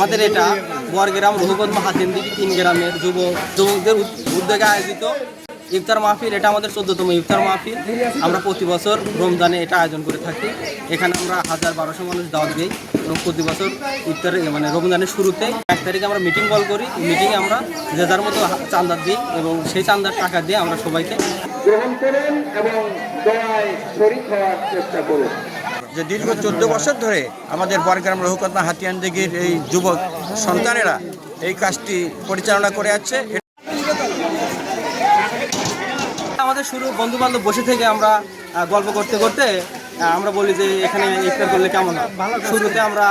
আমাদের এটা বরগ্রাম, রঘুপত হাতিমদিঘি 3 গ্রামের যুবকদের উদ্যোগে আয়োজিত ইফতার মাহফিল। এটা আমাদের 14তম ইফতার মাহফিল। আমরা প্রতি বছর রমজানে এটা আয়োজন করে থাকি। এখানে আমরা 1000-1200 মানুষ দাওয়াত দিই এবং প্রতি বছর ইফতার মানে রমজানের শুরুতে 1 তারিখে আমরা মিটিং কল করি। মিটিংয়ে আমরা যে যার মতো চাঁদা দিই এবং সেই চাঁদার টাকা দিয়ে আমরা সবাইকে গ্রহণ করেন এবং দোয়ায় শরীক হওয়ার চেষ্টা করুন। যে দীর্ঘ 14 বছর ধরে আমাদের বরগ্রাম রঘুকতমা হাতিয়ানদিঘির এই যুবক সন্তানেরা এই কাজটি পরিচালনা করে আসছে। আমাদের শুরু বন্ধুবান্ধব বসে থেকে আমরা গল্প করতে করতে আমরা বলি যে এখানে ইফতার করলে কেমন হয়। শুরুতে আমরা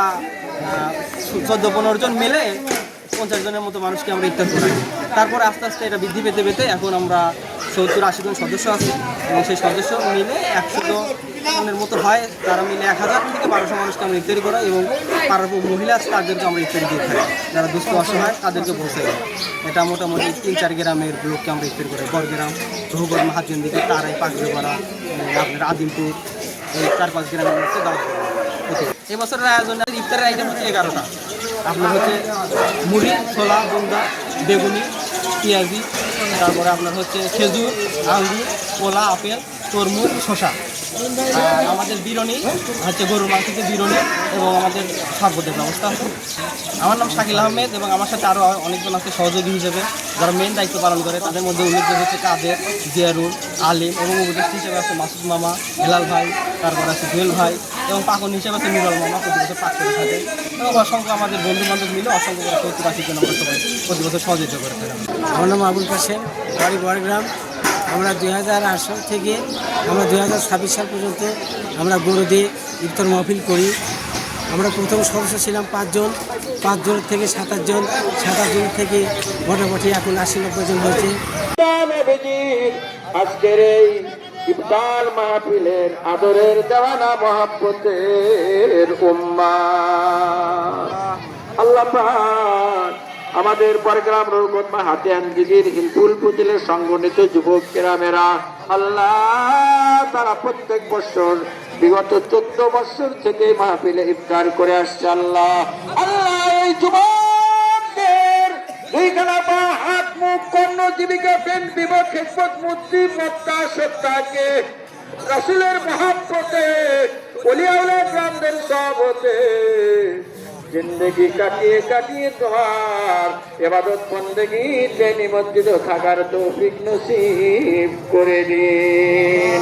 14-15 জন মিলে 50 জনের মতো মানুষকে আমরা ইফতার করাই। তারপরে আস্তে আস্তে এটা বৃদ্ধি পেতে পেতে এখন আমরা 70-80 জন সদস্য আছি এবং সেই সদস্য মিলে 100 জনের মতো হয়। তারা মিলে 1000 থেকে 1200 মানুষকে আমরা ইফতারি করাই এবং পাড়ার মহিলা আছে তাদেরকে আমরা ইফতারি দিয়ে থাকি। যারা দুস্থ অসহায় তাদেরকে পৌঁছে দেয়। এটা মোটামুটি 3-4 গ্রামের লোককে আমরা ইফতারি করি। বরগ্রাম, রঘুকতমা হাতিয়ানদিঘি, তারাই, পাগড়িপাড়া, আপনার আদিমপুর, এই 4-5 গ্রামের লোককে দাওয়াত করি। এই বছরের আয়োজনে ইফতারের আইটেম হচ্ছে 11টা। আপনার হচ্ছে মুড়ি, ছোলা, বুন্দা, বেগুনি, পেঁয়াজি, তারপরে আপনার হচ্ছে খেজুর, আঙ্গুর, কলা, আপেল, তরমুজ, শসা। আর আমাদের বিরিয়ানি হচ্ছে গরুর মাংসের বিরিয়ানি এবং আমাদের শরবতের ব্যবস্থা আছে। আমার নাম শাকিল আহমেদ এবং আমার সাথে আরও অনেকজন আছে সহযোগী হিসেবে যারা মেন দায়িত্ব পালন করে। তাদের মধ্যে উল্লেখযোগ্য হচ্ছে কাদের, জিয়ারুল, আলিম এবং উপদেষ্টা হিসেবে আছে মাসুদ মামা, হেলাল ভাই, তারপর আছে জুয়েল ভাই এবং পাকন হিসেবে আছে নুরুল মামা। প্রতি বছর পাক করে থাকে এবং অসংখ্য আমাদের বন্ধুবান্ধব মিলে অসংখ্য করে 70-80 জন আমরা সবাই প্রতি বছর সহযোগিতা করে থাকি। আমার নাম আবুল কাশেম, বাড়ি বরগ্রাম। আমরা 2008 থেকে আমরা 2026 সাল পর্যন্ত আমরা গরু দিয়ে ইফতার মাহফিল করি। আমরা প্রথম সদস্য ছিলাম 5 জন, 5 জন থেকে 27 জন, 27 জন থেকে মোটামুটি এখন 80-90 জন হয়েছে। আজকের এই ইফতার মাহফিলের আদরের দেওয়ানা মহাব্বতের উম্মাহ আল্লাহ পাক আমাদের বরগ্রাম রঘুকতমা হাতিয়ানদিঘির হিলফুল ফুজিলের সংগঠিত যুবক কেরামেরা আল্লাহ তারা প্রত্যেক বছর বিগত 14 বছর থেকে মাহফিলে ইফতার করে আসছে। আল্লাহ এই যুবকদের দুইখানা পা, হাত, মুখ, কর্ণ, জীবিকা, প্রেম, বিবেক, খেদমত, মুক্তি, মত্তা, সত্তাকে রাসূলের মহব্বতে ওলিয়া উলিয়া গ্রামদের সহবতে জিন্দগি কাটিয়ে তোমার ইবাদত বন্দেগীতে নিমজ্জিত থাকার তৌফিক নসিব করে দিন।